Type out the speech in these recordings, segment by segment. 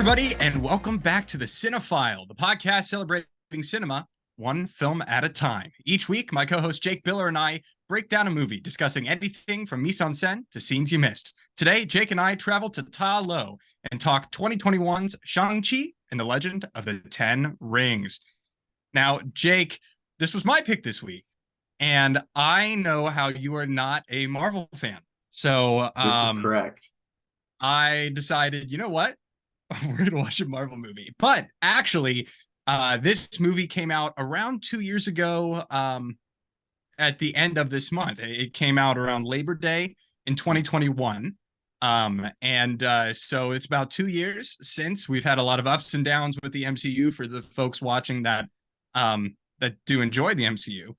everybody, and welcome back to the Cinefile, the podcast celebrating cinema one film at a time. Each week, my co-host Jake Biller and I break down a movie, discussing everything from mise-en-scène to scenes you missed. Today, Jake and I travel to Ta Lo and talk 2021's Shang-Chi and the Legend of the Ten Rings. Now, Jake, this was my pick this week, and I know how you are not a Marvel fan. So, This is correct. I decided, you know what? We're going to watch a Marvel movie. But actually, this movie came out around 2 years ago at the end of this month. It came out around Labor Day in 2021. So it's about 2 years since. We've had a lot of ups and downs with the MCU for the folks watching that do enjoy the MCU.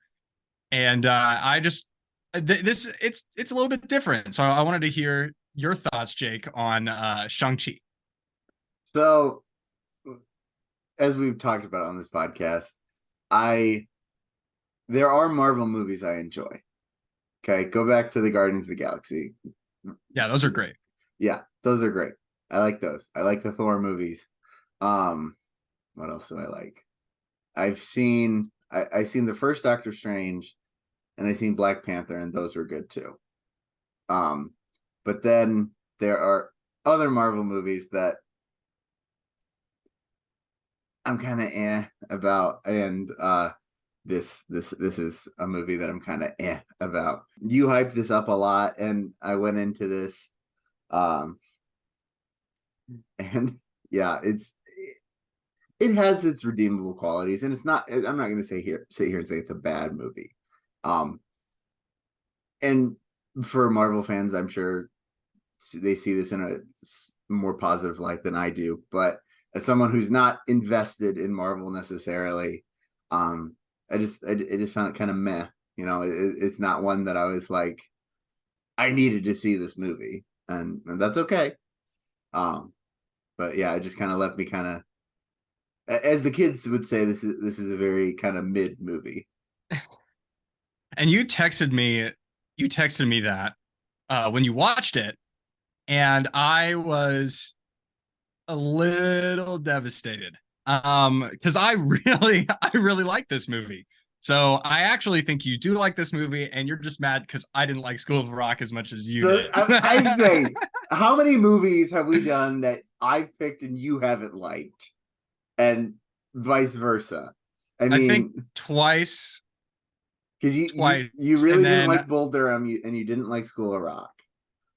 And it's a little bit different. So I wanted to hear your thoughts, Jake, on Shang-Chi. So, as we've talked about on this podcast, there are Marvel movies I enjoy. Okay, go back to the Guardians of the Galaxy. Yeah, those are great. Yeah, those are great. I like those. I like the Thor movies. What else do I like? I've seen the first Doctor Strange, and I've seen Black Panther, and those were good too. But then there are other Marvel movies that I'm kind of about, and this is a movie that I'm kind of about. You hyped this up a lot, and I went into this, and yeah, it has its redeemable qualities, and it's not. I'm not going to sit here and say it's a bad movie. And for Marvel fans, I'm sure they see this in a more positive light than I do, but as someone who's not invested in Marvel necessarily, I just found it kind of meh. You know, it's not one that I was like, I needed to see this movie, and that's okay. But yeah, it just kind of left me kind of, as the kids would say, this is a very kind of mid movie. And you texted me that when you watched it, and I was a little devastated because I really like this movie. So I actually think you do like this movie, and you're just mad because I didn't like School of Rock as much as you did. I say, how many movies have we done that I've picked and you haven't liked, and vice versa? I think twice. Because you really didn't like Bull Durham, and you didn't like School of Rock.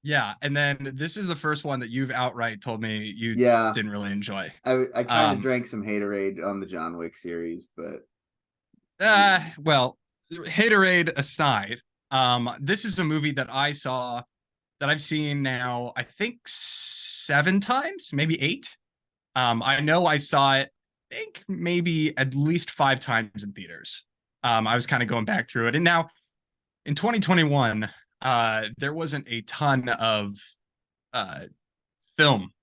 Yeah, and then this is the first one that you've outright told me you didn't really enjoy. I kind of drank some haterade on the John Wick series, but well, haterade aside, this is a movie that I've seen now, I think 7 times, maybe 8. I know I saw it, I think maybe at least 5 times in theaters. I was kind of going back through it, and now in 2021. There wasn't a ton of film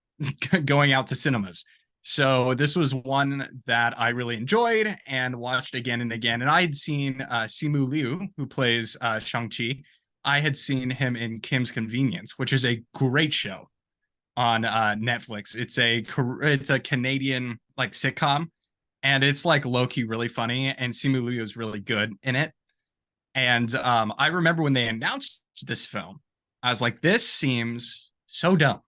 going out to cinemas. So this was one that I really enjoyed and watched again and again. And I had seen Simu Liu, who plays Shang-Chi. I had seen him in Kim's Convenience, which is a great show on Netflix. It's a Canadian like sitcom, and it's like low-key really funny. And Simu Liu is really good in it. And I remember when they announced this film, I was like, this seems so dumb.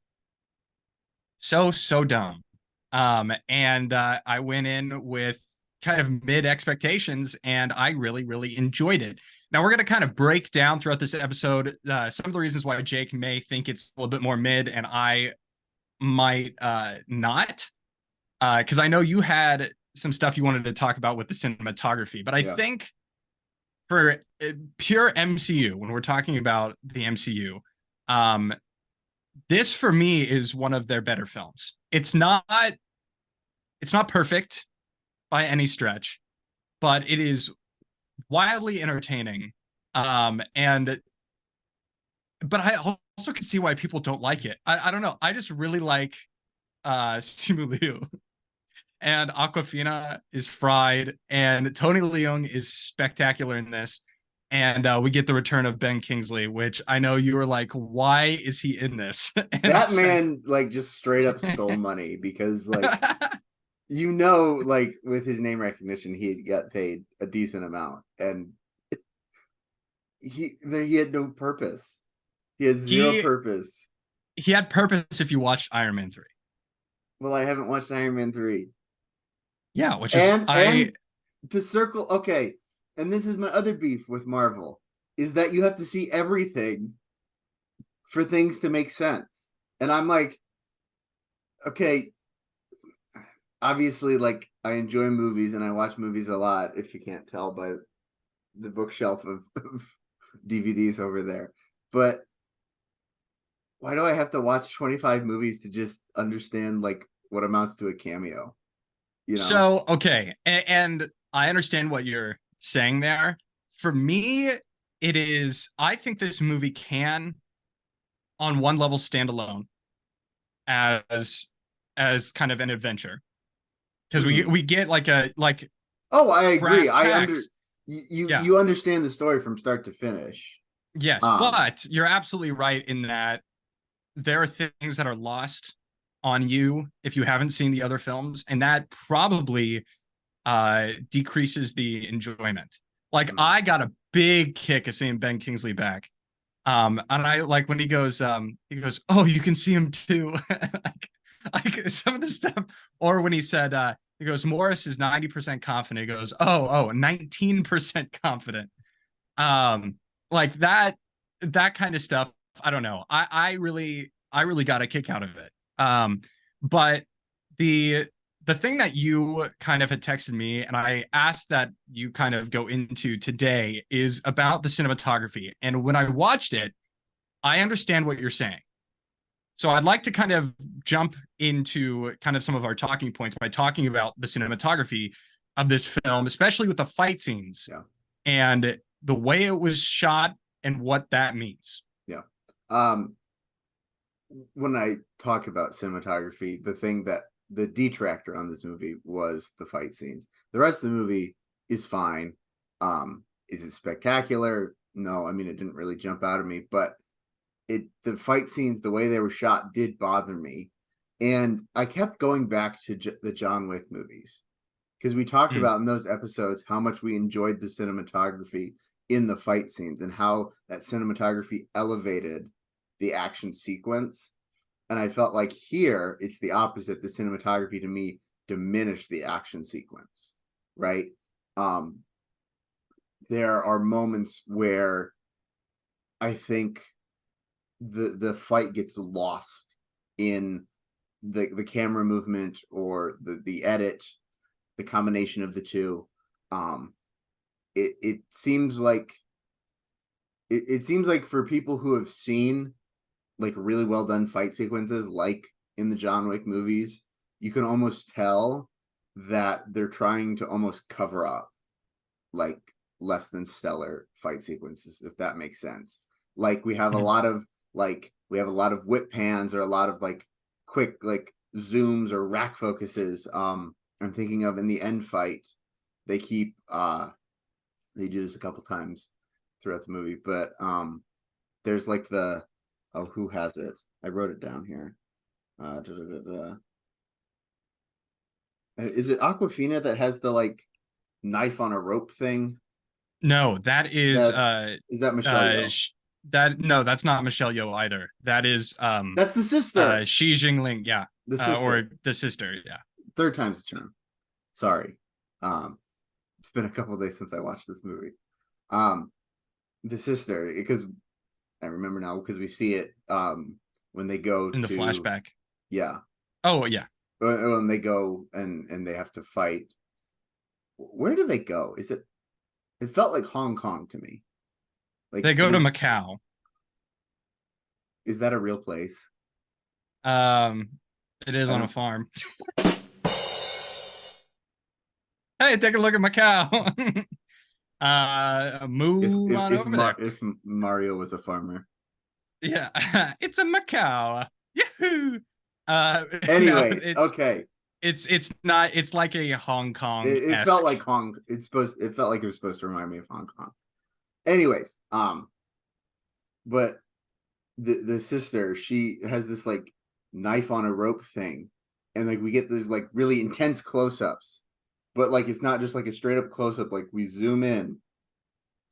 So dumb. I went in with kind of mid expectations, and I really enjoyed it. Now we're going to kind of break down throughout this episode some of the reasons why Jake may think it's a little bit more mid and I might not. Because I know you had some stuff you wanted to talk about with the cinematography, but I think for pure MCU, when we're talking about the MCU, this for me is one of their better films. It's not perfect by any stretch, but it is wildly entertaining. But I also can see why people don't like it. I don't know. I just really like Simu Liu. And Awkwafina is fried, and Tony Leung is spectacular in this. and we get the return of Ben Kingsley, which I know you were like, why is he in this? And That it's like, man like just straight up stole money because like like with his name recognition he got paid a decent amount and he had no purpose. He had zero he purpose. he had purpose if you watched Iron Man 3. Well, I haven't watched Iron Man 3. Yeah, which is And to circle, okay, and this is my other beef with Marvel, is that you have to see everything for things to make sense. And I'm like, okay, obviously, like I enjoy movies and I watch movies a lot, if you can't tell by the bookshelf of DVDs over there. But why do I have to watch 25 movies to just understand like what amounts to a cameo? You know? so okay, and I understand what you're saying there. For me, it is. I think this movie can, on one level, stand alone as kind of an adventure because we Mm-hmm. we get like a like Oh, I agree. brass I under tacks. you Yeah. you understand the story from start to finish. Yes, Um, but you're absolutely right in that there are things that are lost on you if you haven't seen the other films, and that probably decreases the enjoyment. Like mm, I got a big kick of seeing Ben Kingsley back. And I like when he goes, oh, you can see him too. like some of the stuff, or when he said, he goes, Morris is 90% confident. He goes, 19% confident. Um, like that kind of stuff. I don't know. I really got a kick out of it. But the the thing that you kind of had texted me and I asked that you kind of go into today is about the cinematography. And when I watched it, I understand what you're saying. So I'd like to kind of jump into kind of some of our talking points by talking about the cinematography of this film, especially with the fight scenes yeah, and the way it was shot and what that means. yeah. Um, when I talk about cinematography, the thing that the detractor on this movie was the fight scenes. The rest of the movie is fine. Is it spectacular? No, I mean it didn't really jump out at me, but the fight scenes, the way they were shot, did bother me, and I kept going back to the John Wick movies because we talked Mm. about in those episodes how much we enjoyed the cinematography in the fight scenes and how that cinematography elevated the action sequence. And I felt like here it's the opposite. The cinematography to me diminished the action sequence, right? Um, there are moments where I think the fight gets lost in the camera movement or the edit, the combination of the two. Um, it seems like it seems like for people who have seen like really well done fight sequences, like in the John Wick movies, you can almost tell that they're trying to almost cover up like less than stellar fight sequences, if that makes sense. Like we have a lot of whip pans or a lot of like quick like zooms or rack focuses. I'm thinking of in the end fight, they keep they do this a couple times throughout the movie, but there's like the oh who has it? I wrote it down here. Da, da, da, da. Is it Aquafina that has the like knife on a rope thing? No, that That's is that Michelle uh Yeoh? sh- that no, that's not Michelle Yeoh either. That is That's the sister. Xi Jingling, yeah. The sister. Or the sister, yeah. Third time's a charm. Sorry. Um, it's been a couple days since I watched this movie. Um, the sister, because I remember now because we see it when they go In the to flashback. yeah Oh yeah. when they go and they have to fight. Where do they go? Is it? It felt like Hong Kong to me. Like, They go to Macau. is that a real place? Um it is I on a don't. farm. Hey, take a look at Macau. If Move if on if over there. If Mario was a farmer. Yeah. It's a Macau. Yahoo. No, Anyways, okay. it's not, it's like a Hong It felt Kong-esque. like Hong. It's supposed. It felt like it was supposed to remind me of Hong Kong. Anyways, but the sister, she has this like knife on a rope thing, and like we get these like really intense close-ups, but like it's not just like a straight up close-up, like we zoom in,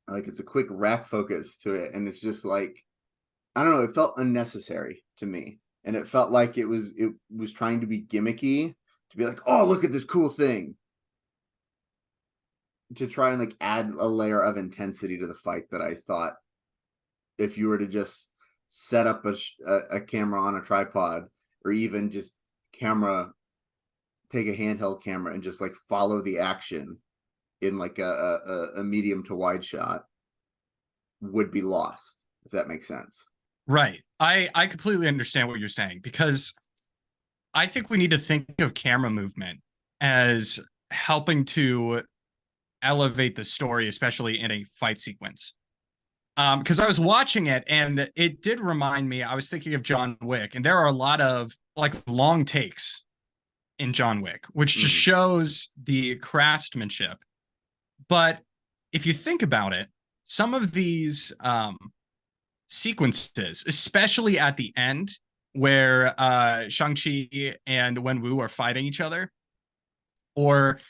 like it's a quick rack focus to it, and it's just like, I don't know, it felt unnecessary to me. And it felt like it was trying to be gimmicky, to be like, oh, look at this cool thing, to try and like add a layer of intensity to the fight that I thought, if you were to just set up a camera on a tripod, or even just camera take a handheld camera and just like follow the action in like a medium to wide shot, would be lost, if that makes sense. Right. I completely understand what you're saying, because I think we need to think of camera movement as helping to elevate the story, especially in a fight sequence. Because I was watching it and it did remind me, I was thinking of John Wick, and there are a lot of like long takes in John Wick, which just Mhm. shows the craftsmanship. But if you think about it, some of these sequences, especially at the end, where Shang-Chi and Wenwu are fighting each other, or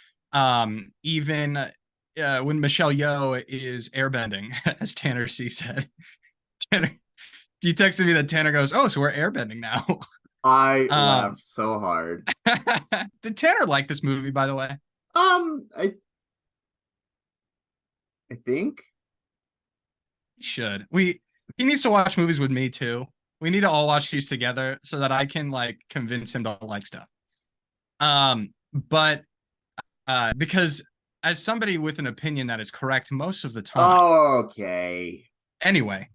even when Michelle Yeoh is airbending, as Tanner C said. Tanner, you texted me that Tanner goes, "Oh, so we're airbending now." I um, laughed so hard. did Tanner like this movie, by the way? I think. He should. He needs to watch movies with me too. We need to all watch these together so that I can like convince him to like stuff. But because as somebody with an opinion that is correct most of the time. Okay. Anyway,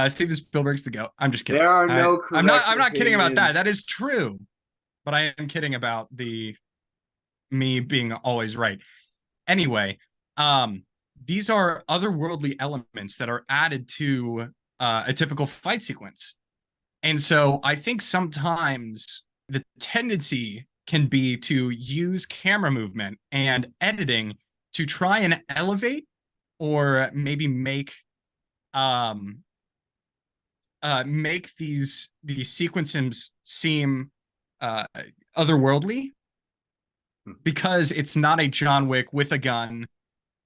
Steven Spielberg's the GOAT. I'm just kidding. There are no correct I'm not kidding about that. opinions. That is true. But I am kidding about the me being always right. Anyway, um, these are otherworldly elements that are added to a typical fight sequence. And so I think sometimes the tendency can be to use camera movement and editing to try and elevate, or maybe um make these sequences seem uh otherworldly, Hmm. because it's not a John Wick with a gun,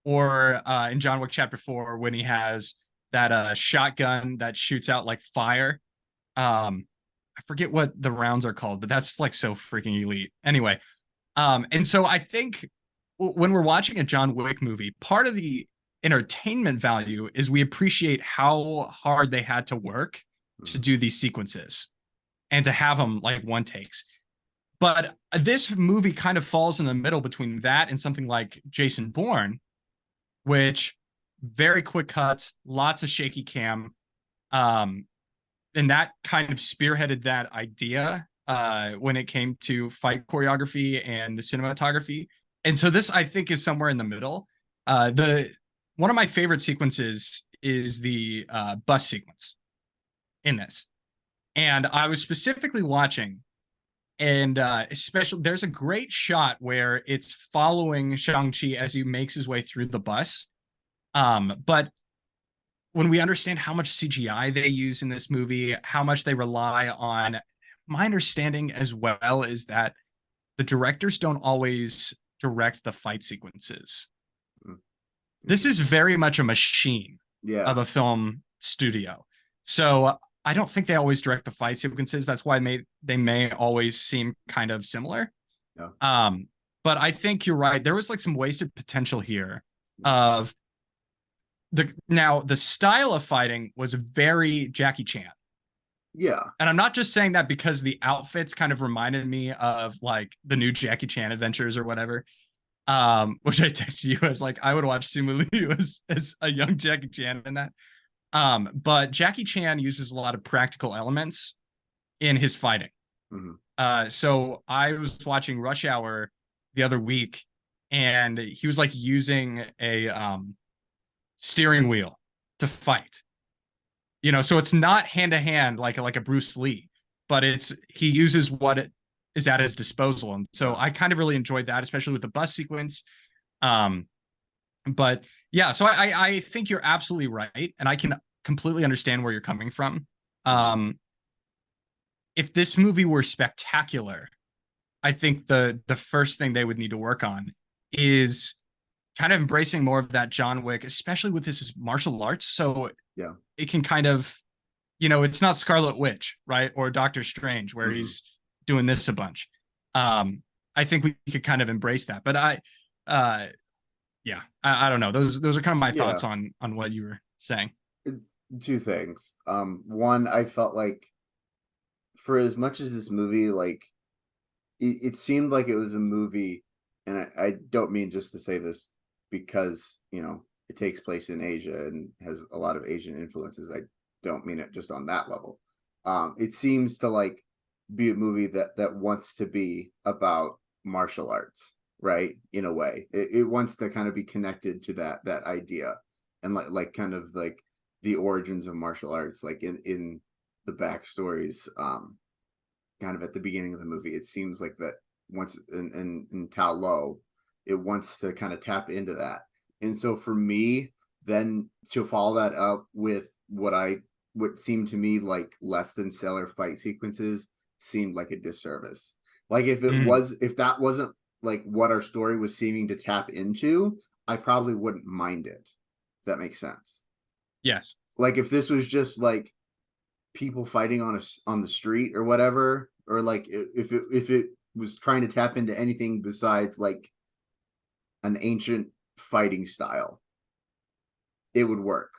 or in John Wick Chapter 4 when he has that shotgun that shoots out like fire. I forget what the rounds are called, but that's like so freaking elite. Anyway, and so I think when we're watching a John Wick movie, part of the entertainment value is we appreciate how hard they had to work to Hmm. do these sequences and to have them like one takes. But this movie kind of falls in the middle between that and something like Jason Bourne, which very quick cuts, lots of shaky cam. Um, and that kind of spearheaded that idea when it came to fight choreography and the cinematography. And so this, I think, is somewhere in the middle. The One of my favorite sequences is the bus sequence in this, and I was specifically watching, and especially there's a great shot where it's following Shang-Chi as he makes his way through the bus. But when we understand how much CGI they use in this movie, how much they rely on, my understanding as well is that the directors don't always direct the fight sequences. Hmm. This is Interesting. very much a machine of Yeah. a film studio. So I don't think they always direct the fight sequences. That's why they may always seem kind of similar. No. Um, but I think you're right. There was like some wasted potential here Hmm. of the style of fighting was very Jackie Chan. Yeah. And I'm not just saying that because the outfits kind of reminded me of like the new Jackie Chan adventures or whatever. Which I texted you as like I would watch Simu Liu as a young Jackie Chan in that. But Jackie Chan uses a lot of practical elements in his fighting. Hmm. So I was watching Rush Hour the other week, and he was like using a steering wheel to fight. So it's not hand to hand like a Bruce Lee, but he uses what it is at his disposal. And so Yeah. I kind of really enjoyed that, especially with the bus sequence. Um, But yeah, so I think you're absolutely right, and I can completely understand where you're coming from. Um, if this movie were spectacular, I think the first thing they would need to work on is kind of embracing more of that John Wick, especially with this martial arts. So Yeah. it can kind of, it's not Scarlet Witch, right? Or Doctor Strange, where Hmm. he's doing this a bunch. I think we could kind of embrace that. But uh, yeah, I don't know. Those are kind of my Yeah. thoughts on what you were saying. Two things. One, I felt like for as much as this movie, like it seemed like it was a movie, and I don't mean just to say this because it takes place in Asia and has a lot of Asian influences. I don't mean it just on that level. It seems to like be a movie that wants to be about martial arts, right? In a way, it wants to kind of be connected to that idea, and like kind of like the origins of martial arts, like in the backstories. Kind of at the beginning of the movie. It seems like that once in Tao Lo, it wants to kind of tap into that. And so for me, then to follow that up with what seemed to me like less than stellar fight sequences seemed like a disservice. Like Mm, if that wasn't like what our story was seeming to tap into, I probably wouldn't mind it. If that makes sense. yes. Like if this was just like people fighting on the street or whatever, or like if it was trying to tap into anything besides like an ancient fighting style, it would work.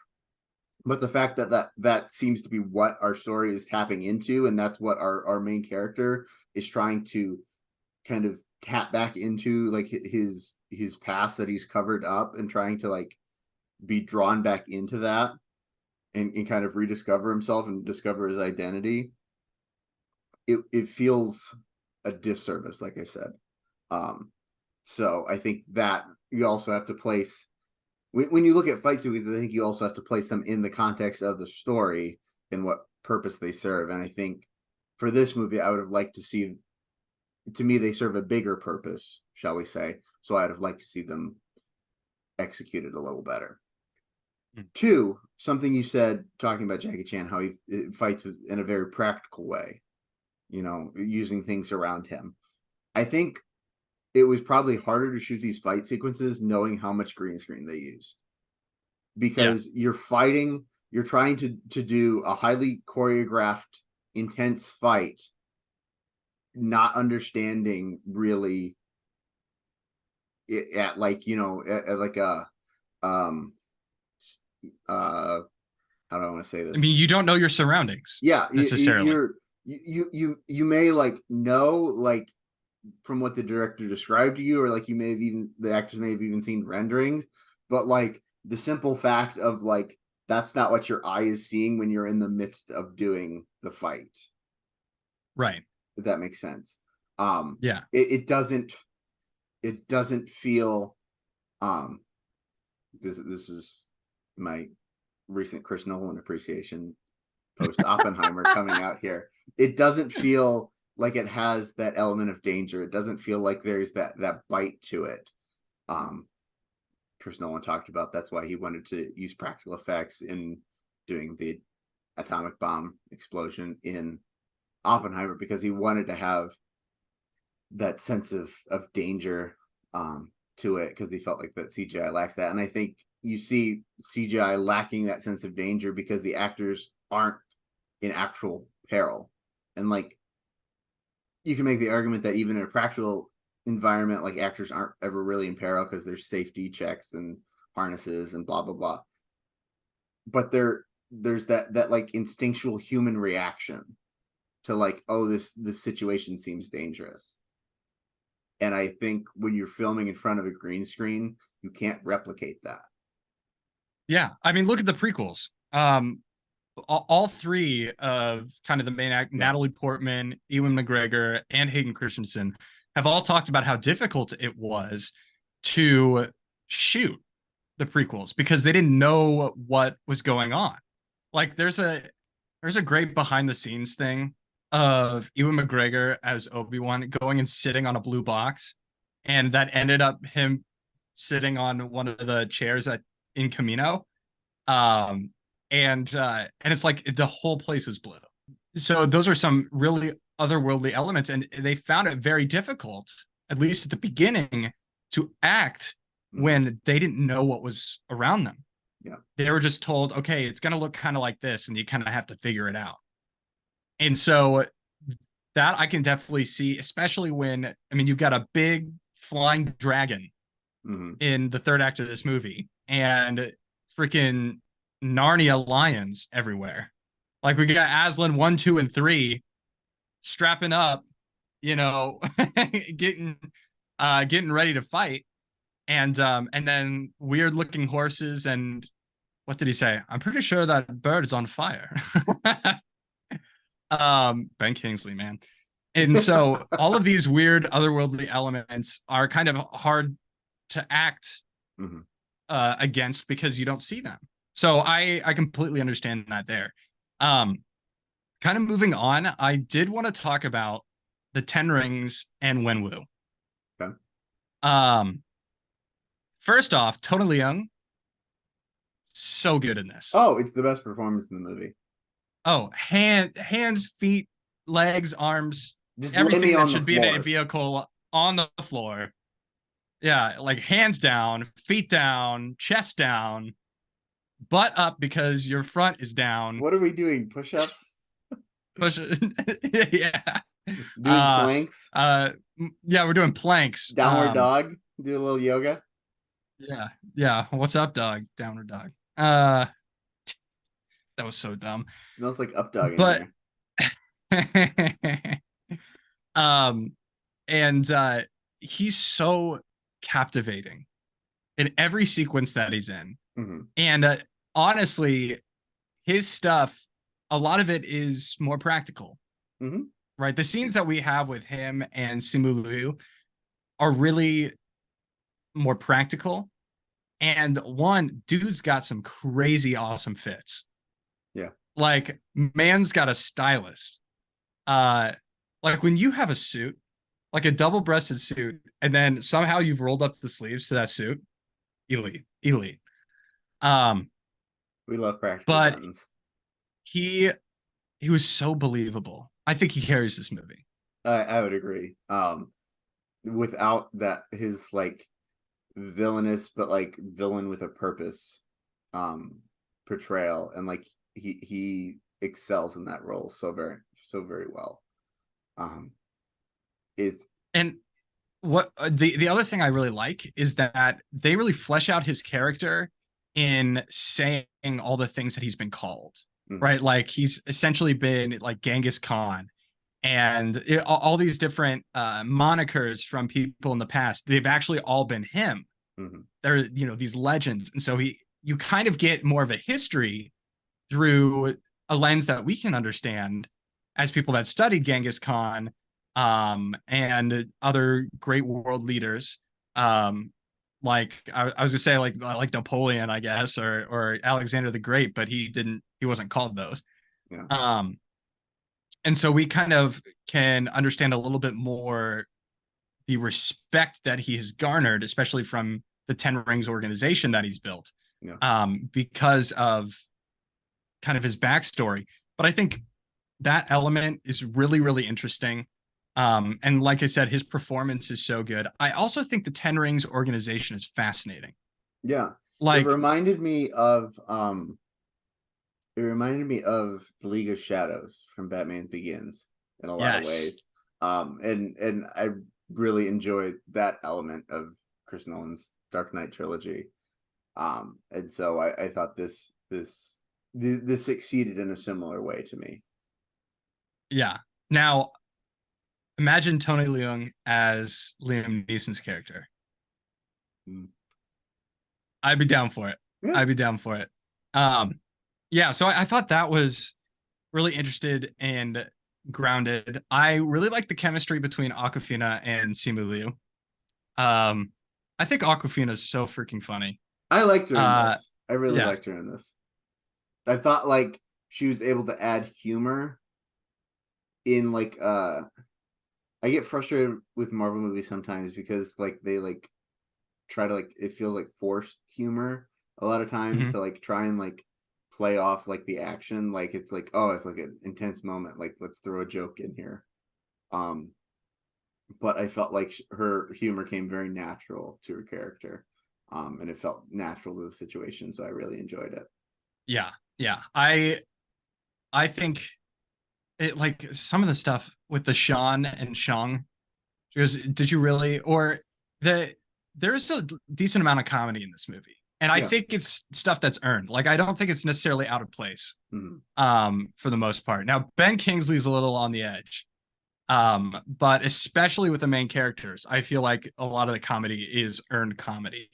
But the fact that seems to be what our story is tapping into, and that's what our main character is trying to kind of tap back into, like his past that he's covered up, and trying to like be drawn back into that, and kind of rediscover himself and discover his identity. It feels a disservice, like I said. Um, so I think that you also have to place when you look at fight sequences, I think you also have to place them in the context of the story and what purpose they serve. And I think for this movie, I would have liked to see. To me, they serve a bigger purpose, shall we say? So I'd have liked to see them executed a little better. Mm, Two, something you said talking about Jackie Chan, how he fights in a very practical way, using things around him. I think it was probably harder to shoot these fight sequences knowing how much green screen they used, yeah. because you're trying to do a highly choreographed, intense fight, not understanding really at like at like a um uh how do I want to say I this? mean, you don't know your surroundings Yeah, necessarily. you may like know like from what the director described to you, or like the actors may have even seen renderings, but like the simple fact of like that's not what your eye is seeing when you're in the midst of doing the fight. Right. If that makes sense. Yeah. It doesn't feel um this is my recent Chris Nolan appreciation post Oppenheimer coming out here. It doesn't feel like it has that element of danger. It doesn't feel like there's that bite to it. Um, Chris Nolan talked about that's why he wanted to use practical effects in doing the atomic bomb explosion in Oppenheimer, because he wanted to have that sense of danger to it, because he felt like that CGI lacks that. And I think you see CGI lacking that sense of danger because the actors aren't in actual peril. And like you can make the argument that even in a practical environment, like actors aren't ever really in peril because there's safety checks and harnesses and blah blah blah. But there's that like instinctual human reaction to like, oh, this situation seems dangerous. And I think when you're filming in front of a green screen, you can't replicate that. Yeah. I mean, look at the prequels. All three of kind of the main act, Yeah. Natalie Portman, Ewan McGregor, and Hayden Christensen, have all talked about how difficult it was to shoot the prequels because they didn't know what was going on. Like there's a great behind the scenes thing of Ewan McGregor as Obi-Wan going and sitting on a blue box, and that ended up him sitting on one of the chairs in Camino. Um, and it's like the whole place is blue. So those are some really otherworldly elements, and they found it very difficult, at least at the beginning, to act when they didn't know what was around them. Yeah. They were just told, okay, it's going to look kind of like this, and you kind of have to figure it out. And so that I can definitely see, especially when, I mean, you've got a big flying dragon in the third act of this movie, and freaking Narnia lions everywhere. Like we got Aslan 1, 2, and 3 strapping up, you know, getting getting ready to fight. And then weird looking horses, and what did he say? I'm pretty sure that bird is on fire. Ben Kingsley, man. And so all of these weird otherworldly elements are kind of hard to act against because you don't see them. So I completely understand that there. Kind of moving on, I did want to talk about the Ten Rings and Wenwu. Okay. First off, Tony Leung, so good in this. Oh, it's the best performance in the movie. Oh, hands, feet, legs, arms, just everything that should be in a vehicle on the floor. Yeah, like hands down, feet down, chest down, butt up because your front is down. What are we doing? Push-ups? Push yeah. Doing planks? Yeah, we're doing planks. Downward dog? Do a little yoga? Yeah. What's up, dog? Downward dog. That was so dumb. Smells like up dog in but here. And he's so captivating in every sequence that he's in. And honestly, his stuff, a lot of it is more practical. Right? The scenes that we have with him and Simu Liu are really more practical. And one, dude's got some crazy awesome fits. Yeah. Like, man's got a stylist. Like when you have a suit, like a double-breasted suit, and then somehow you've rolled up the sleeves to that suit, elite. We love practical buttons. He was so believable. I think he carries this movie. I would agree. Without that, his like villainous but like villain with a purpose portrayal, and like he excels in that role so very well. And what the other thing I really like is that they really flesh out his character in saying all the things that he's been called, right? Like he's essentially been like Genghis Khan, and all these different monikers from people in the past. They've actually all been him. They're, you know, these legends, and so you kind of get more of a history through a lens that we can understand as people that studied Genghis Khan and other great world leaders. Like I was gonna say like Napoleon, I guess, or Alexander the Great, but he wasn't called those. Yeah. And so we kind of can understand a little bit more the respect that he has garnered, especially from the Ten Rings organization that he's built, because of kind of his backstory. But I think that element is really, really interesting. And like I said, his performance is so good. I also think the Ten Rings organization is fascinating. Yeah. Like, it reminded me of the League of Shadows from Batman Begins in a lot of ways. And I really enjoyed that element of Chris Nolan's Dark Knight trilogy. And so I thought this succeeded in a similar way to me. Yeah. Now, imagine Tony Leung as Liam Neeson's character. I'd be down for it. Yeah. I'd be down for it. Yeah, so I thought that was really interested and grounded. I really like the chemistry between Awkwafina and Simu Liu. I think Awkwafina is so freaking funny. I liked her in this. I really liked her in this. I thought like she was able to add humor in like I get frustrated with Marvel movies sometimes because like they like try to like, it feels like forced humor a lot of times Mhm. to like try and like play off like the action, like it's like, oh, it's like an intense moment, like let's throw a joke in here. Um, but I felt like her humor came very natural to her character, and it felt natural to the situation, so I really enjoyed it. Yeah, yeah. I think it like some of the stuff with the Shaun and Shang. Because did you really or the there's a decent amount of comedy in this movie, and I Yeah. think it's stuff that's earned. Like I don't think it's necessarily out of place, Mhm. for the most part. Now Ben Kingsley's a little on the edge, but especially with the main characters, I feel like a lot of the comedy is earned comedy.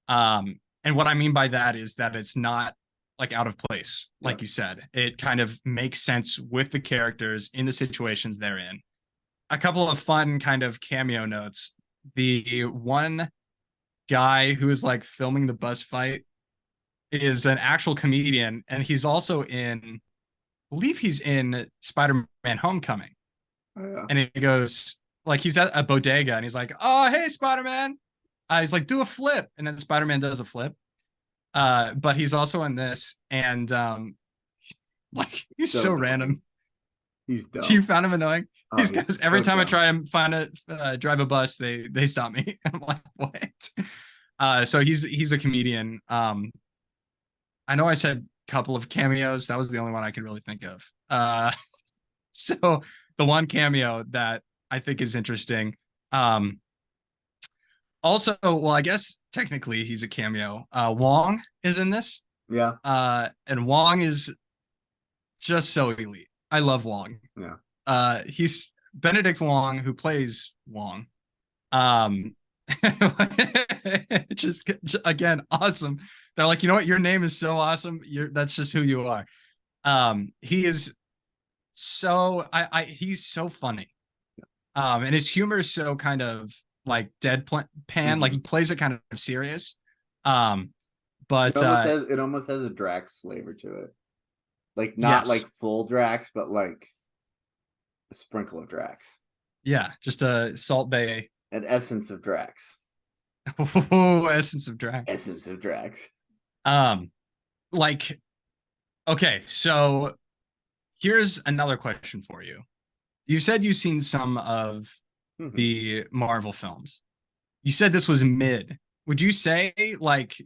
And what I mean by that is that it's not like out of place, Yeah. like you said. It kind of makes sense with the characters in the situations they're in. A couple of fun kind of cameo notes. The one guy who is like filming the bus fight is an actual comedian, and he's also in, I believe he's in Spider-Man Homecoming. Oh, yeah. And he goes, like, he's at a bodega and he's like, "Oh, hey, Spider-Man." He's like, "Do a flip." And then Spider-Man does a flip. But he's also in this, and like he's So so annoying. random. He's Do you dumb. find him annoying? Oh, These he's guys, every so time I dumb. try and find a drive a bus, they stop me. I'm like, what? So he's a comedian. I know I said a couple of cameos. That was the only one I could really think of. So the one cameo that I think is interesting. Um, Also, well, I guess technically he's a cameo. Wong is in this. Yeah. And Wong is just so elite. I love Wong. Yeah. He's Benedict Wong, who plays Wong. Um, just again, awesome. They're like, you know what? Your name is so awesome. That's just who you are. He is he's so funny. And his humor is so kind of like deadpan, like he Hmm. plays it kind of serious. Um, but It almost has a Drax flavor to it. Like not yes, like full Drax, but like a sprinkle of Drax. yeah, just a Salt Bay An essence of Drax. essence of drag. Essence of Drax. Um, like okay, so here's another question for you. You said you've seen some of Hmm. the Marvel films. You said this was mid. Would you say like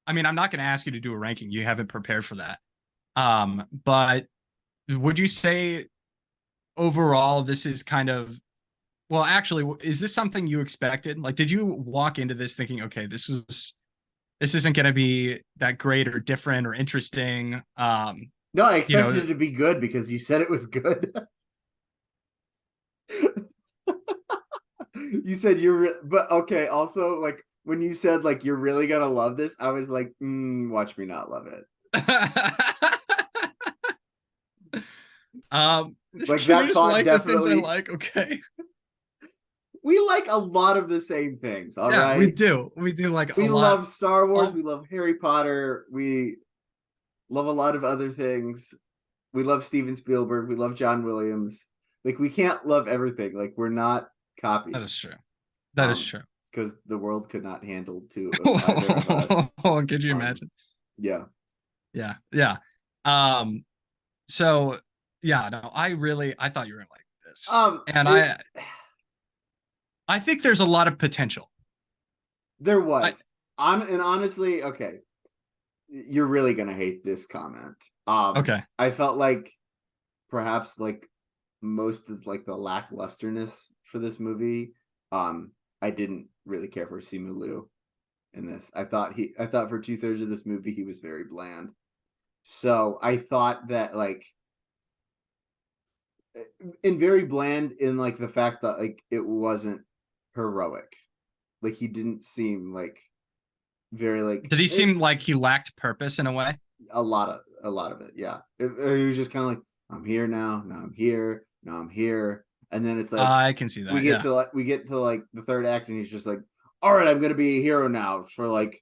I mean, I'm not going to ask you to do a ranking. You haven't prepared for that. But would you say overall this is kind of well, actually, is this something you expected? Like, did you walk into this thinking, okay, this isn't going to be that great or different or interesting? No, I You expected know, it to be good because you said it was good. You said but okay. Also, like when you said like you're really gonna love this, I was like, watch me not love it. um, Like can we that just thought like the things I definitely. like? Okay. We like a lot of the same things. All Yeah, we right. do. We do like a We lot. love Star Wars. All We love Harry Potter. We love a lot of other things. We love Steven Spielberg. We love John Williams. Like we can't love everything. Like we're not that is copies. true. That is Um, true. because the world could not handle two of either of us. Could you Um, imagine? yeah. Yeah, yeah. Um, so yeah, no, I thought you were gonna like this. And It I think there's a lot of potential. there I was and honestly, okay, you're really gonna hate this comment. okay. I felt like perhaps like most of like the lacklusterness for this movie. Um, I didn't really care for Simu Liu in this. I thought for 2/3 of this movie he was very bland. So I thought that like and very bland in like the fact that like it wasn't heroic. Like he didn't seem like very like Did he seem like he lacked purpose in a way? a lot of it. Yeah, he was just kind of like, I'm here now. Now I'm here. Now I'm here. And then it's like I can see that. Yeah. we get to like the third act, and he's just like, all right, I'm gonna be a hero now for like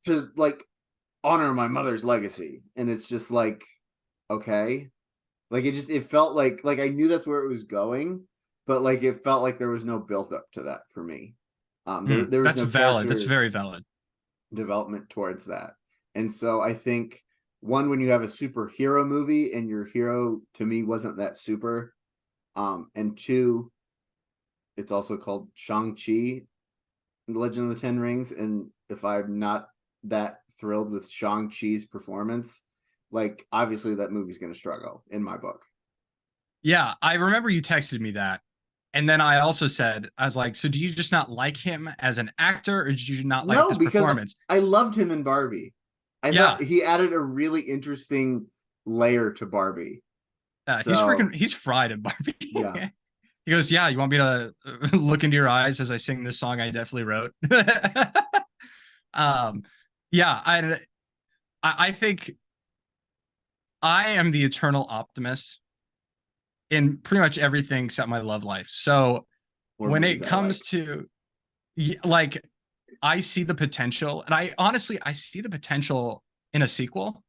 to like honor my mother's legacy. And it's just like, okay, like it felt like I knew that's where it was going, but like it felt like there was no build up to that for me. There was That's no valid. That's character very valid. development towards that. And so I think one, when you have a superhero movie and your hero to me wasn't that super, and two, it's also called Shang-Chi, The Legend of the Ten Rings, and if I'm not that thrilled with Shang-Chi's performance, like obviously that movie's going to struggle in my book. Yeah, I remember you texted me that. And then I also said, I was like, so do you just not like him as an actor, or did you not like No, his because performance? I loved him in Barbie. I Yeah, thought he added a really interesting layer to Barbie. So he's fried in Barbie. yeah, He goes, yeah, you want me to look into your eyes as I sing this song I definitely wrote? um, yeah, I think I am the eternal optimist in pretty much everything except my love life. So more when movies it I comes like. to like, I see the potential, and I see the potential in a sequel.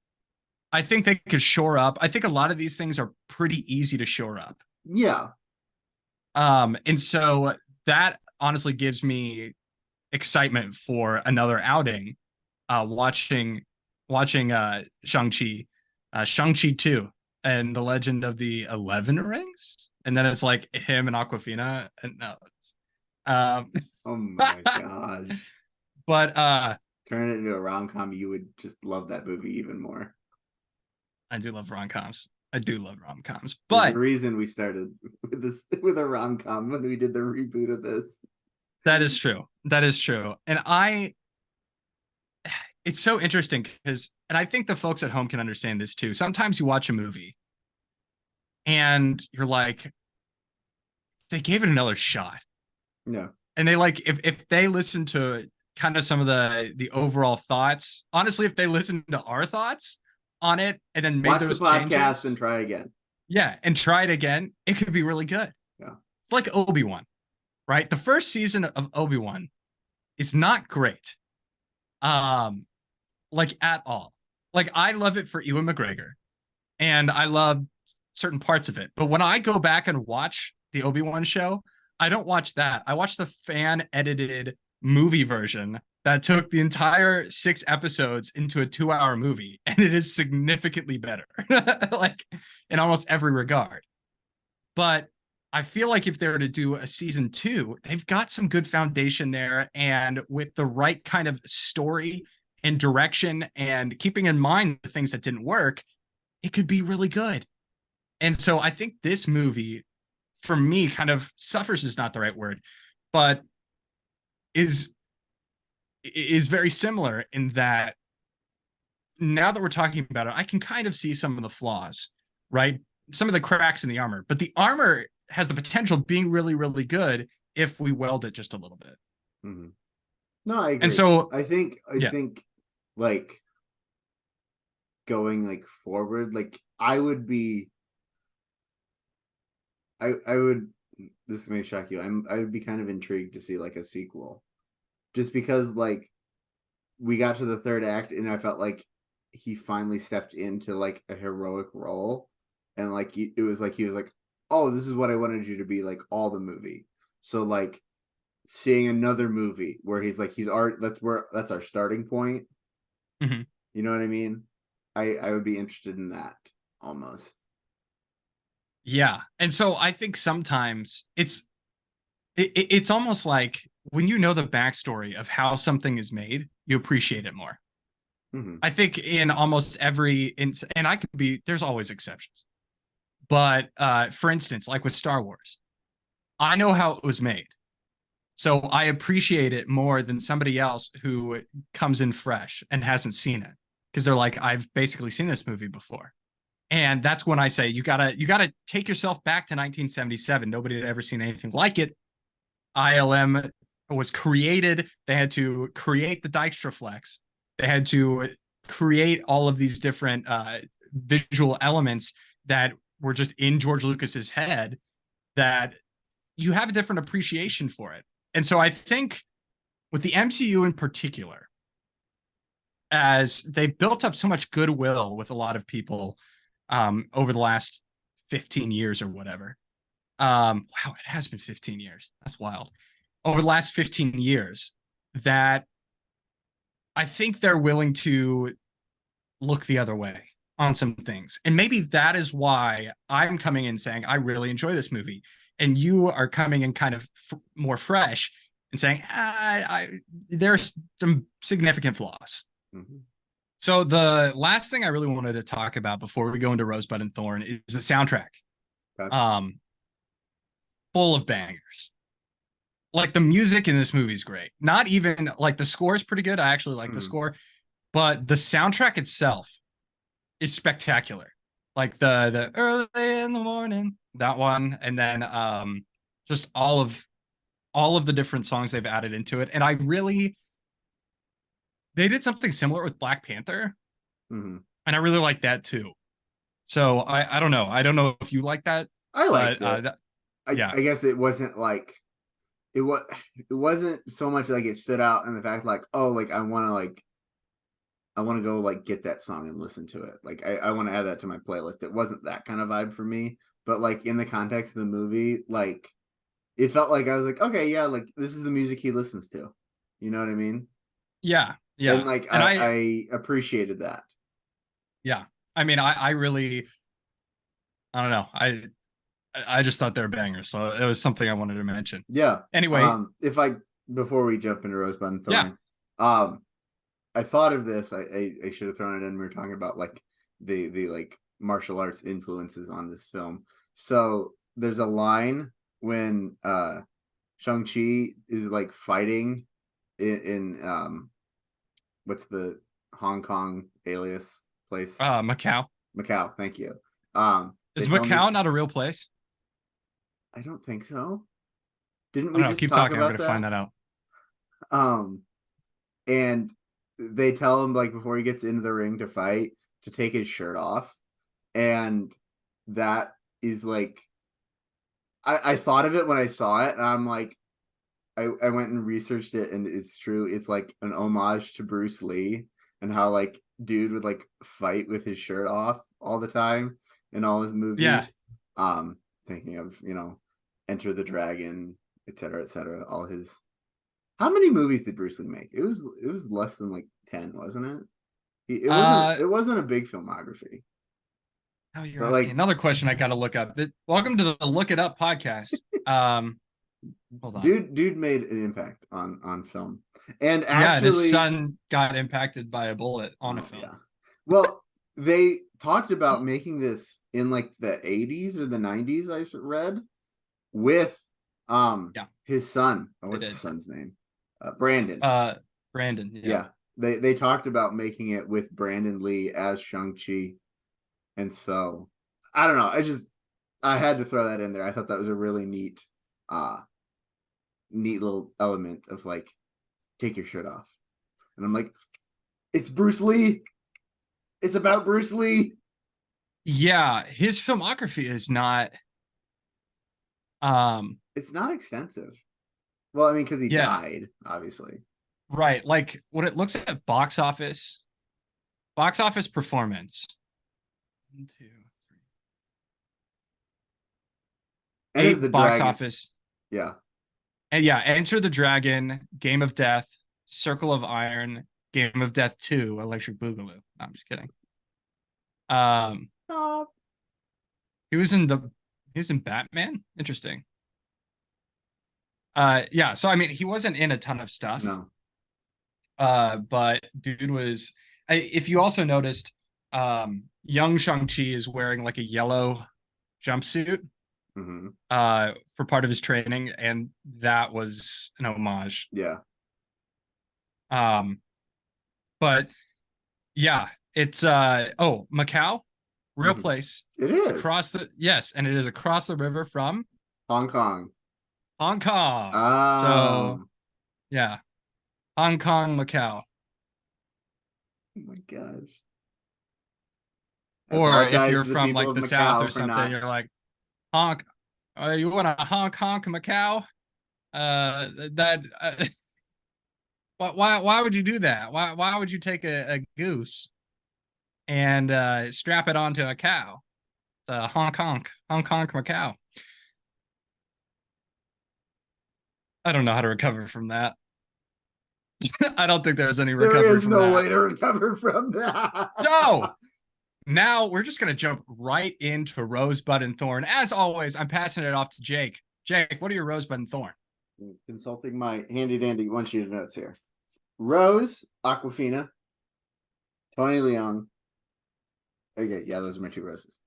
I think they could shore up. I think a lot of these things are pretty easy to shore up. Yeah, And so that honestly gives me excitement for another outing. Watching Shang-Chi, Shang-Chi 2 and the Legend of the 11 Rings. And then it's like him and Aquafina. And no. Um oh my gosh. but Turn it into a rom-com, you would just love that movie even more. I do love rom-coms. I do love rom-coms. There's a But reason we started with this with a rom-com when we did the reboot of this. that is true. That is true. And it's so interesting because, and I think the folks at home can understand this too. Sometimes you watch a movie and you're like, they gave it another shot. Yeah. And they like, if they listen to kind of some of the overall thoughts, honestly, if they listen to our thoughts on it and then made Watch the those podcast and changes, try again. yeah, and try it again, it could be really good. Yeah. It's like Obi-Wan, right? The first season of Obi-Wan is not great. Um, like at all. Like I love it for Ewan McGregor, and I love certain parts of it. But when I go back and watch the Obi-Wan show, I don't watch that. I watch the fan edited movie version that took the entire 6 episodes into a 2 hour movie, and it is significantly better, like in almost every regard. But I feel like if they were to do a season 2, they've got some good foundation there. And with the right kind of story and direction and keeping in mind the things that didn't work, it could be really good. And so I think this movie, for me, kind of suffers is not the right word, but is very similar in that now that we're talking about it, I can kind of see some of the flaws, right? Some of the cracks in the armor, but the armor has the potential of being really, really good if we weld it just a little bit. Mm-hmm. No, I And agree. so, I yeah, think like going like forward, like I would be I would this may shock you. I would be kind of intrigued to see like a sequel. Just because like we got to the third act and I felt like he finally stepped into like a heroic role and like it was like he was like, "Oh, this is what I wanted you to be like all the movie." So like seeing another movie where he's like that's our starting point. mm-hmm. You know what I mean? I would be interested in that almost. Yeah. And so I think sometimes it's almost like when you know the backstory of how something is made, you appreciate it more. Mm-hmm. I think in almost and I could be, there's always exceptions, but for instance, like with Star Wars, I know how it was made. So I appreciate it more than somebody else who comes in fresh and hasn't seen it because they're like, I've basically seen this movie before. And that's when I say you gotta take yourself back to 1977. Nobody had ever seen anything like it. ILM was created. They had to create the Dijkstraflex. They had to create all of these different visual elements that were just in George Lucas's head that you have a different appreciation for it. And so I think with the MCU in particular, as they've built up so much goodwill with a lot of people over the last 15 years or whatever. Wow, it has been 15 years. That's wild. over the last 15 years that I think they're willing to look the other way on some things. And maybe that is why I'm coming in saying I really enjoy this movie. And you are coming in kind of more fresh and saying, there's some significant flaws. Mm-hmm. So the last thing I really wanted to talk about before we go into Rosebud and Thorn is the soundtrack. Okay. Full of bangers. Like the music in this movie is great. Not even like the score is pretty good. I actually like the score, but the soundtrack itself is spectacular. Like the early in the morning, that one, and then just all of the different songs they've added into it. And I really they did something similar with Black Panther, and I really like that too. So I don't know. I don't know if you like that, I liked but it. yeah, I guess it wasn't like it was. It wasn't so much like it stood out in the fact like, oh, like I want to go like get that song and listen to it. Like I want to add that to my playlist. It wasn't that kind of vibe for me, but like in the context of the movie, like it felt like I was like, okay, yeah, like this is the music he listens to. You know what I mean? yeah, And yeah. like And I appreciated that. yeah, I mean, I really, I don't know. I just thought they were bangers, so it was something I wanted to mention. Yeah. Anyway, If I before we jump into Rosebud and yeah, Thorn, I thought of this. I should have thrown it in. We were talking about like the like martial arts influences on this film. So there's a line when Shang-Chi is like fighting in what's the Hong Kong alias place? Macau. Macau, thank you. They Is tell me Macau not a real place? I don't think so. Didn't I we don't know. just Keep talk talking. I'm about gonna find that? that out. Um and they tell him like before he gets into the ring to fight to take his shirt off. And that is like I thought of it when I saw it and I'm like I went and researched it and it's true. It's like an homage to Bruce Lee and how like dude would like fight with his shirt off all the time in all his Yeah. movies. Thinking of, Enter the Dragon, et cetera, all his how many movies did Bruce Lee make? It was less than like 10, wasn't it? It wasn't Uh, it wasn't a big filmography. oh, you're But asking like another question. I gotta look up. Welcome to the Look It Up podcast. Hold on. dude made an impact on film. And Yeah, and his actually, son got impacted by a bullet on a oh film. yeah. Well, they talked about making this in like the 80s or the 90s, I read, with Yeah, his son. Oh, they what's his did. son's name? Brandon. Brandon. Yeah. Yeah. They talked about making it with Brandon Lee as Shang-Chi. And so I don't know. I had to throw that in there. I thought that was a really neat little element of like take your shirt off. And I'm like, it's Bruce Lee. It's about Bruce Lee. Yeah, his filmography is not. It's not extensive. Well, I mean, because he Yeah, died, obviously. right. Like when it looks at box office performance. 1, 2, 3. Enter the 8 box Dragon. office. Yeah. And yeah, Enter the Dragon, Game of Death, Circle of Iron, Game of Death 2, Electric Boogaloo. No, I'm just kidding. Um, Stop. he was in Batman. Interesting. Yeah. So I mean, he wasn't in a ton of stuff. No. But dude was. If you also noticed, young Shang-Chi is wearing like a yellow jumpsuit. Mm-hmm. For part of his training, and that was an homage. Yeah. Um, but yeah, it's Macau, real Mm-hmm. place It is. across the yes, and it is across the river from Hong Kong. Hong Kong. So Oh. yeah, Hong Kong, Macau. Oh my gosh. I Or if apologize you're to the from people like of the South or Macau for something, not. you're like honk. You want a honk honk Macau? That why would you do that? Why would you take a goose and strap it onto a cow? Hong Kong, Macau. I don't know how to recover from that. I don't think there's any There recovery is from no that. way to recover from that. So now we're just going to jump right into Rosebud and Thorn. As always, I'm passing it off to Jake. Jake, what are your Rosebud and Thorn? Consulting my handy dandy one sheet of notes here. Rose, Awkwafina, Tony Leung. Okay, yeah, those are my two roses.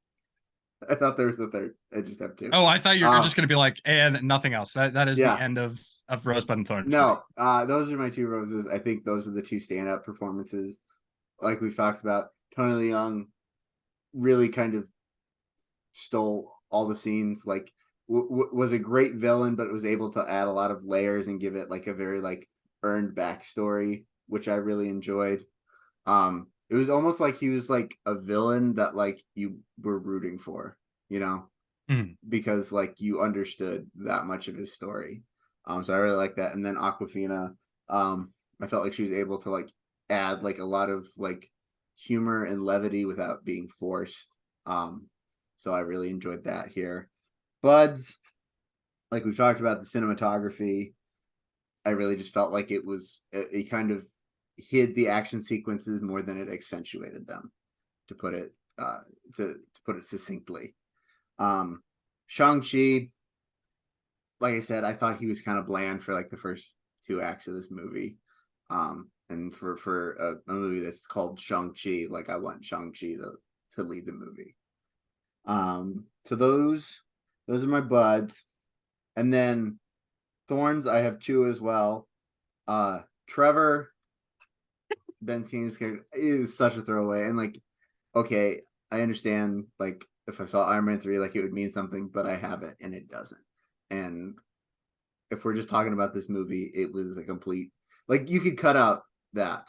I thought there was a third. I just have two. Oh, I thought you were just going to be like, and nothing else. That is Yeah. the end of Rosebud and Thorn. No, those are my two roses. I think those are the two standout performances. Like we've talked about, Tony Leung really kind of stole all the scenes. Like was a great villain, but was able to add a lot of layers and give it like a very like earned backstory, which I really enjoyed. It was almost like he was like a villain that like you were rooting for, you know, because like you understood that much of his story. So I really like that. And then Awkwafina, I felt like she was able to like add like a lot of like humor and levity without being forced. So I really enjoyed that here. Buds, like we've talked about the cinematography, I really just felt like it was a kind of hid the action sequences more than it accentuated them, to put it to put it succinctly. Shang-Chi, like I said, I thought he was kind of bland for like the first two acts of this movie. And for a movie that's called Shang-Chi, like I want Shang-Chi to lead the movie. So those are my buds. And then thorns, I have two as well. Trevor, Ben Kingsley's character, is such a throwaway. And like, okay, I understand like if I saw Iron Man 3, like it would mean something, but I haven't and it doesn't. And if we're just talking about this movie, it was a complete, like you could cut out that.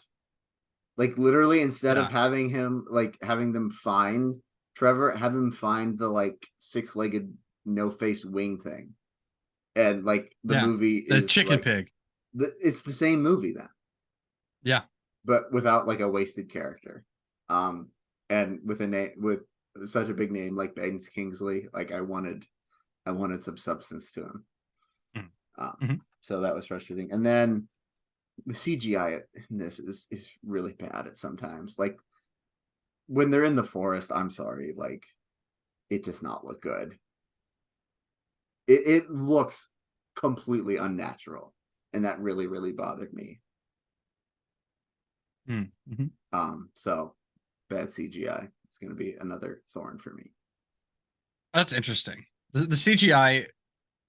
Like literally instead of having him like having them find Trevor, have him find the like six-legged no-face wing thing. And like the movie is the chicken like, pig. It's the same movie then. Yeah. But without like a wasted character. And with a name with such a big name like Ben Kingsley, like I wanted some substance to him. So that was frustrating. And then the CGI in this is really bad at sometimes. Like when they're in the forest, I'm sorry, like it does not look good. It looks completely unnatural, and that really, really bothered me. So bad CGI. It's going to be another thorn for me. That's interesting. The CGI,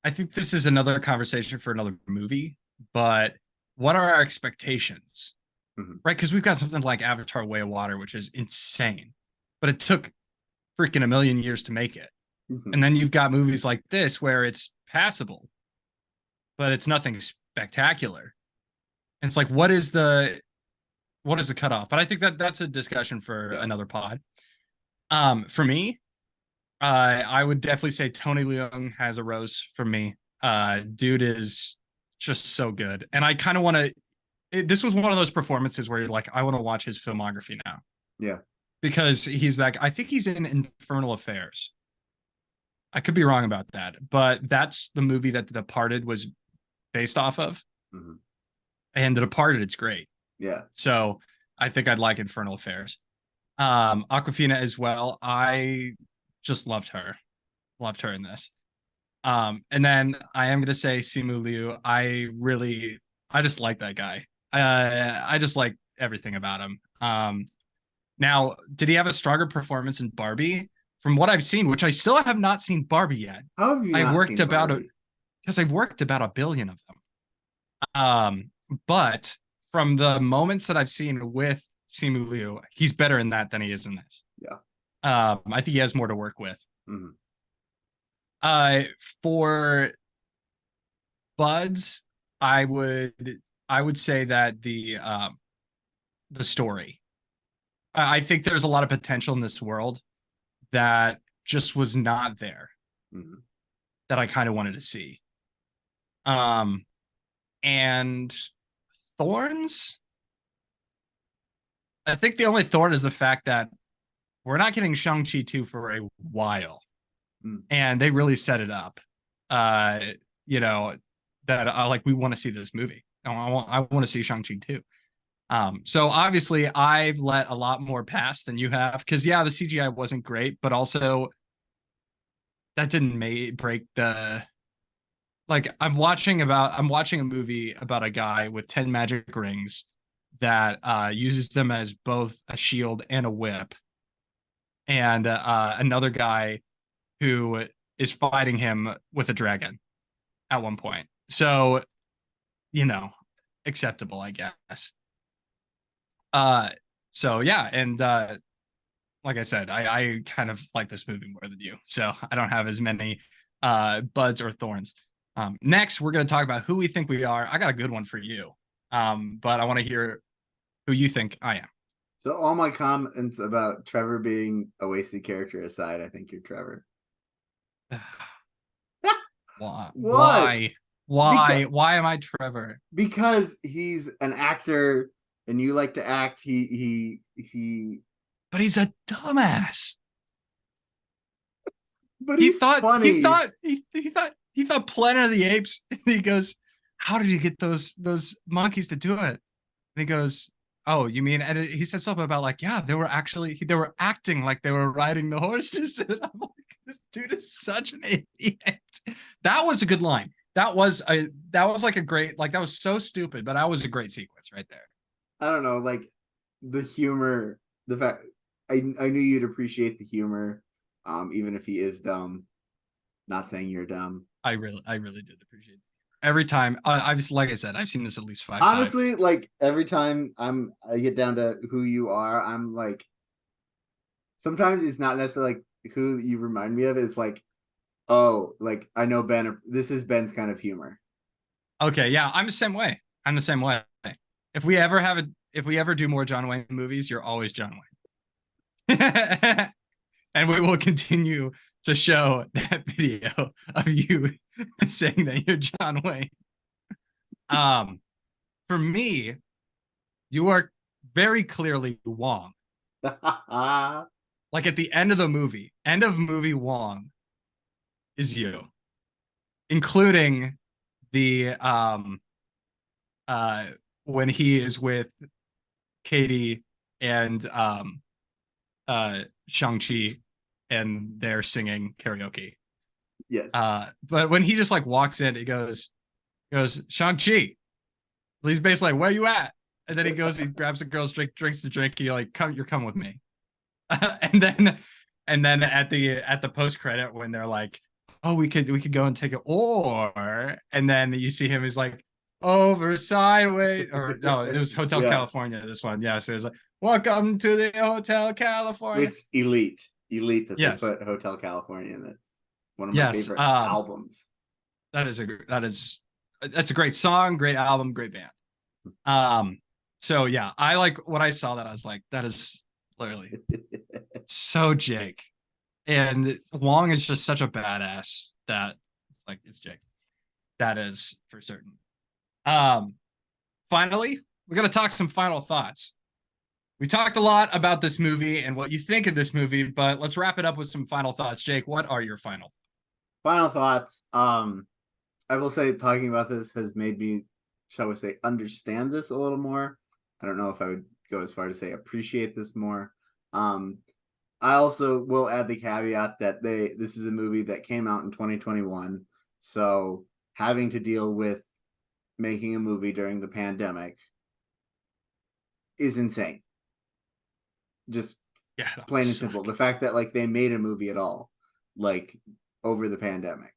I think this is another conversation for another movie, but what are our expectations? Right? Because we've got something like Avatar Way of Water, which is insane, but it took freaking a million years to make it. And then you've got movies like this where it's passable, but it's nothing spectacular. And it's like, what is the cutoff? But I think that's a discussion for another pod. For me, I would definitely say Tony Leung has a rose for me. Dude is just so good, and I kind of want to. This was one of those performances where you're like, I want to watch his filmography now. Yeah, because he's like, I think he's in Infernal Affairs. I could be wrong about that, but that's the movie that The Departed was based off of. And The Departed, it's great. Yeah. So I think I'd like Infernal Affairs. Awkwafina as well. I just loved her in this. And then I am gonna say Simu Liu. I just like that guy. I just like everything about him. Now, did he have a stronger performance in Barbie? From what I've seen, which I still have not seen Barbie yet. How have you I not worked seen about Barbie? because I've worked about 1 billion of them. But from the moments that I've seen with Simu Liu, he's better in that than he is in this. Yeah. I think he has more to work with. For Buds, I would say that the story. I think there's a lot of potential in this world that just was not there. That I kind of wanted to see. And thorns. I think the only thorn is the fact that we're not getting Shang-Chi 2 for a while. And they really set it up. that like we want to see this movie. I want to see Shang-Chi too. So obviously I've let a lot more pass than you have because yeah, the CGI wasn't great, but also that didn't break the like I'm watching a movie about a guy with 10 magic rings that uses them as both a shield and a whip, and another guy who is fighting him with a dragon at one point. So, you know, acceptable, I guess. Uh so yeah, and like I said, I kind of like this movie more than you. So I don't have as many buds or thorns. Next, we're going to talk about who we think we are. I got a good one for you, but I want to hear who you think I am. So all my comments about Trevor being a wasted character aside, I think you're Trevor. Why? What? Because Why am I Trevor? because he's an actor and you like to act. He. But he's a dumbass. But he's funny. He thought Planet of the Apes. And he goes, "How did you get those monkeys to do it?" And he goes, "Oh, you mean?" And he said something about like, "Yeah, they were acting like they were riding the horses." And I'm like, "This dude is such an idiot." That was a good line. That was like a great like that was so stupid, but that was a great sequence right there. I don't know, like the humor, the fact I knew you'd appreciate the humor, even if he is dumb. Not saying you're dumb. I really did appreciate it. Every time I've just like I said, I've seen this at least 5 times. Honestly, like every time I get down to who you are, I'm like sometimes it's not necessarily like who you remind me of. It's like, oh, like I know Ben. This is Ben's kind of humor. Okay, yeah, I'm the same way. I'm the same way. If we ever do more John Wayne movies, you're always John Wayne. And we will continue to show that video of you saying that you're John Wayne. For me, you are very clearly Wong. Like at the end of movie Wong is you, including the when he is with Katie and Shang-Chi and they're singing karaoke. Yes. But when he just like walks in, he goes, Shang-Chi. He's basically like, where you at? And then he grabs a girl's drink, drinks the drink, he like, you're coming with me. and then at the post credit when they're like, oh, we could go and take it, or and then you see him, he's like, over sideways, or no, it was Hotel California, this one. Yeah, so it was like, welcome to the Hotel California. Which elite that they put Hotel California in. That's one of my favorite albums. That's a great song, great album, great band. So yeah, I like when I saw that, I was like, that is literally so Jake. And Wong is just such a badass that it's like it's Jake. That is for certain. Finally, we're gonna talk some final thoughts. We talked a lot about this movie and what you think of this movie, but let's wrap it up with some final thoughts. Jake, what are your final thoughts? I will say talking about this has made me, shall we say, understand this a little more. I don't know if I would go as far to say appreciate this more. I also will add the caveat that this is a movie that came out in 2021, so having to deal with making a movie during the pandemic is insane. Just plain and simple. The fact that like they made a movie at all, like over the pandemic,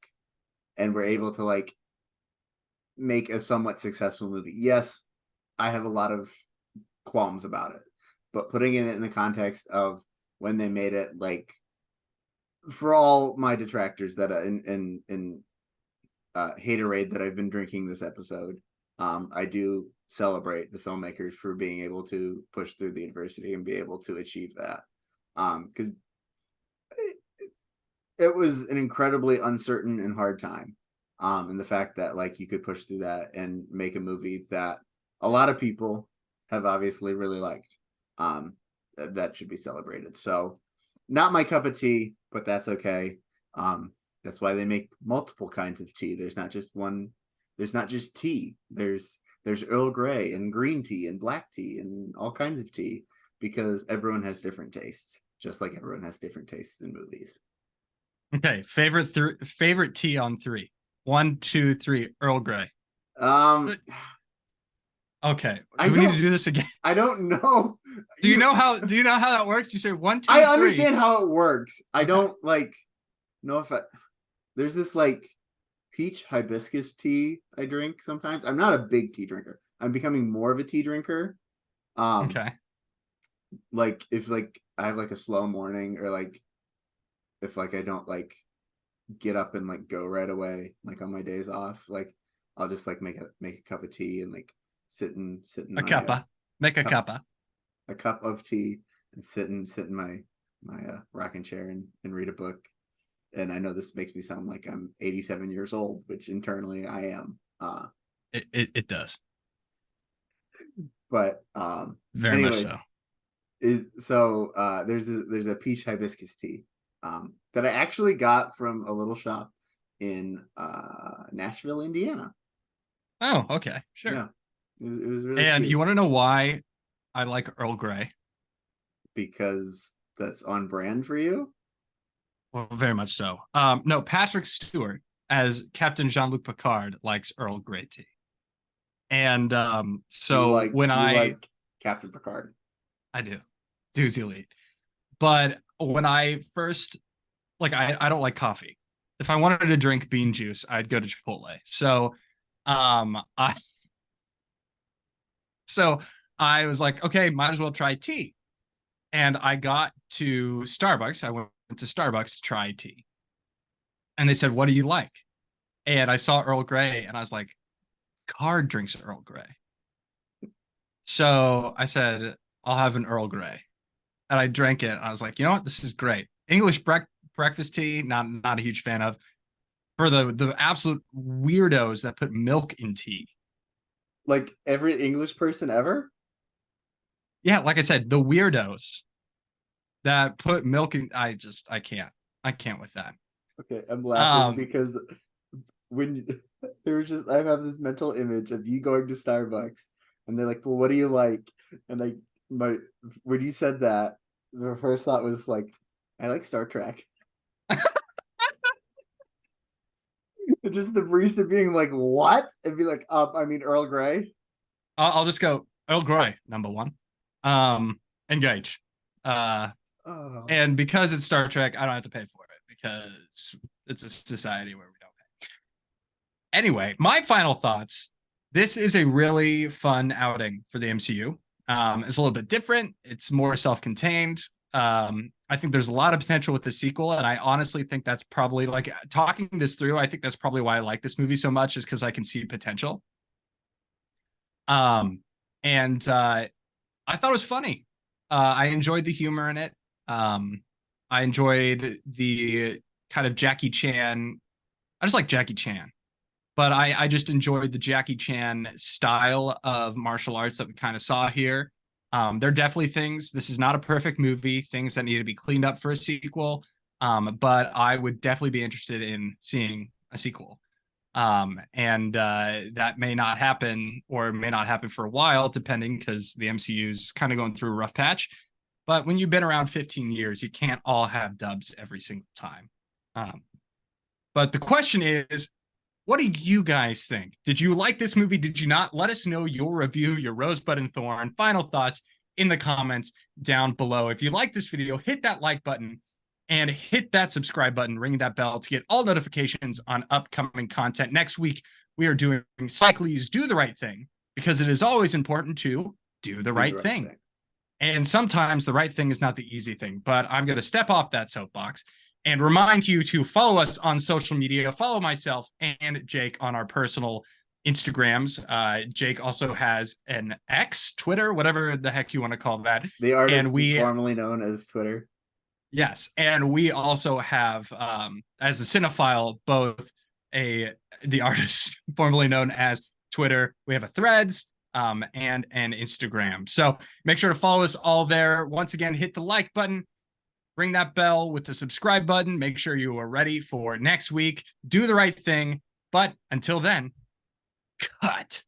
and were able to like make a somewhat successful movie. Yes, I have a lot of qualms about it, but putting it in the context of when they made it, like for all my detractors that in haterade that I've been drinking this episode, I do celebrate the filmmakers for being able to push through the adversity and be able to achieve that. Because it was an incredibly uncertain and hard time. And the fact that like you could push through that and make a movie that a lot of people have obviously really liked, that should be celebrated. So not my cup of tea, but that's okay. That's why they make multiple kinds of tea. There's not just one there's not just tea. There's Earl Grey and green tea and black tea and all kinds of tea, because everyone has different tastes, just like everyone has different tastes in movies. Okay, favorite tea on three. One, two, three. Earl Grey. Um, Okay. I Do we need to don't do this again? I don't know. Do you know how that works? You say one, two, I three. understand how it works. I Okay. don't like know if there's this like peach hibiscus tea I drink sometimes. I'm not a big tea drinker. I'm becoming more of a tea drinker. Okay. Like if like I have like a slow morning, or like if like I don't like get up and like go right away, like on my days off, like I'll just like make a cup of tea and like sit in A my cuppa. Make a cup cuppa. a cup of tea and sit in my rocking chair and read a book. And I know this makes me sound like I'm 87 years old, which internally I am. It does. But Very much anyways, so. there's a peach hibiscus tea that I actually got from a little shop in Nashville, Indiana. Oh, okay. Sure. Yeah, it was really And you cute want to know why I like Earl Grey? because that's on brand for you. Well, very much so. No, Patrick Stewart as Captain Jean-Luc Picard likes Earl Grey tea. And so when You I like Captain Picard. do, dude's elite. But when I first I don't like coffee. If I wanted to drink bean juice, I'd go to Chipotle. I so I was like, okay, might as well try tea. And I got to Starbucks. I went to Starbucks to try tea. And they said, what do you like? And I saw Earl Grey and I was like, Card drinks Earl Grey. So I said, I'll have an Earl Grey. And I drank it. And I was like, you know what? This is great. English breakfast tea, not a huge fan of. For the absolute weirdos that put milk in tea. Like every English person ever. Yeah, like I said, the weirdos that put milk in, I can't. I can't with that. Okay, I'm laughing Um, because when there was just I have this mental image of you going to Starbucks and they're like, "Well, what do you like?" And like my when you said that, the first thought was like, "I like Star Trek." And just the barista being like, "What?" And be like, I mean Earl Grey." I'll just go Earl Grey, number one. Engage. Uh, Oh, and because it's Star Trek, I don't have to pay for it because it's a society where we don't pay. Anyway, my final thoughts. This is a really fun outing for the MCU. It's a little bit different. It's more self-contained. I think there's a lot of potential with the sequel, and I honestly think that's probably like talking this through. I think that's probably why I like this movie so much, is because I can see potential. Um, and I thought it was funny. I enjoyed the humor in it. I enjoyed the kind of Jackie Chan. I just like Jackie Chan, but I just enjoyed the Jackie Chan style of martial arts that we kind of saw here. There are definitely things. This is not a perfect movie. Things that need to be cleaned up for a sequel. But I would definitely be interested in seeing a sequel. And that may not happen, or may not happen for a while, depending, because the MCU's kind of going through a rough patch. But when you've been around 15 years, you can't all have dubs every single time. But the question is, what do you guys think? Did you like this movie? Did you not? Let us know your review, your Rosebud and Thorn, final thoughts in the comments down below. If you like this video, hit that like button and hit that subscribe button, ring that bell to get all notifications on upcoming content. Next week, we are doing Cycles Do the Right Thing, because it is always important to do the right thing. And sometimes the right thing is not the easy thing, but I'm going to step off that soapbox and remind you to follow us on social media. Follow myself and Jake on our personal Instagrams. Jake also has an X, Twitter, whatever the heck you want to call that. The artist And we, formerly known as Twitter. yes, and we also have, as the Cinefile, both the artist formerly known as Twitter. We have a Threads, and an Instagram. So make sure to follow us all there. Once again, hit the like button, ring that bell with the subscribe button. Make sure you are ready for next week. Do the right thing. But until then, cut.